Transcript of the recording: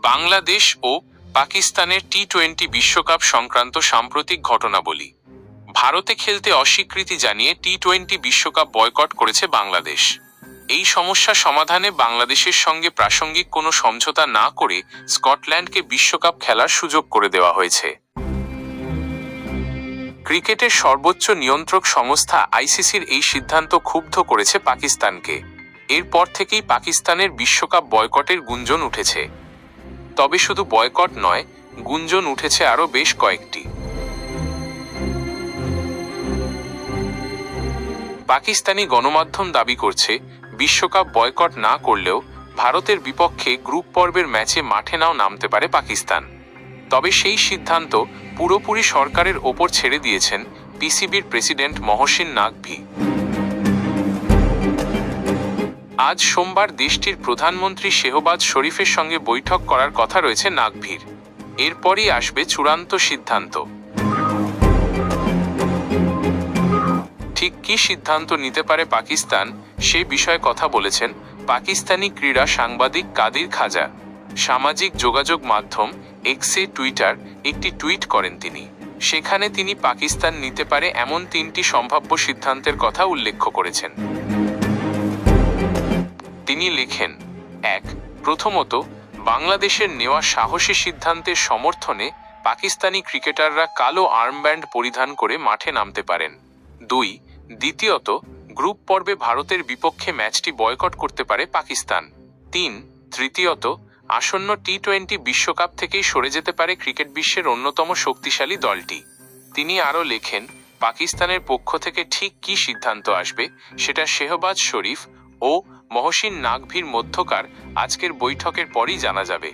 বাংলাদেশ ও পাকিস্তানের টি-20 বিশ্বকাপ সংক্রান্ত সাম্প্রতিক ঘটনাবলী। ভারতে খেলতে অস্বীকৃতি জানিয়ে টি-20 বিশ্বকাপ বয়কট করেছে বাংলাদেশ। এই সমস্যা সমাধানে বাংলাদেশের সঙ্গে প্রাসঙ্গিক কোনো সমঝোতা না করে স্কটল্যান্ডকে বিশ্বকাপ খেলার সুযোগ করে দেওয়া হয়েছে। ক্রিকেটের সর্বোচ্চ নিয়ন্ত্রক সংস্থা আইসিসির এই সিদ্ধান্ত ক্ষুব্ধ করেছে পাকিস্তানকে। এরপর থেকেই পাকিস্তানের বিশ্বকাপ বয়কটের গুঞ্জন উঠেছে। তবে শুধু বয়কট নয়, গুঞ্জন উঠেছে আরও বেশ কয়েকটি। পাকিস্তানি গণমাধ্যম দাবি করছে, বিশ্বকাপ বয়কট না করলেও ভারতের বিপক্ষে গ্রুপ পর্বের ম্যাচে মাঠে নাও নামতে পারে পাকিস্তান। তবে সেই সিদ্ধান্ত পুরোপুরি সরকারের ওপর ছেড়ে দিয়েছেন পিসিবির প্রেসিডেন্ট মহসিন নাকভি। আজ সোমবার দেশটির প্রধানমন্ত্রী শেহবাজ শরীফের সঙ্গে বৈঠক করার কথা রয়েছে নাকভির। এরপরই আসবে চূড়ান্ত সিদ্ধান্ত। ঠিক কী সিদ্ধান্ত নিতে পারে পাকিস্তান, সে বিষয়ে কথা বলেছেন পাকিস্তানি ক্রীড়া সাংবাদিক কাদির খাজা। সামাজিক যোগাযোগ মাধ্যম এক্সে টুইটার একটি টুইট করেন তিনি। সেখানে তিনি পাকিস্তান নিতে পারে এমন 3টি সম্ভাব্য সিদ্ধান্তের কথা উল্লেখ করেছেন। তিনি লেখেন, 1. প্রথমত, বাংলাদেশের নেওয়া সাহসী সিদ্ধান্তের সমর্থনে পাকিস্তানি ক্রিকেটাররা কালো আর্মব্যান্ড পরিধান করে মাঠে নামতে পারেন। 2. দ্বিতীয়ত, গ্রুপ পর্বে ভারতের বিপক্ষে ম্যাচটি বয়কট করতে পারে পাকিস্তান। 3. তৃতীয়ত, আসন্ন টি-20 বিশ্বকাপ থেকেই সরে যেতে পারে ক্রিকেট বিশ্বের অন্যতম শক্তিশালী দলটি। তিনি আরও লেখেন, পাকিস্তানের পক্ষ থেকে ঠিক কী সিদ্ধান্ত আসবে সেটা শেহবাজ শরীফ ও মহসিন নাকভির মধ্যকার আজকের বৈঠকের পরই জানা যাবে।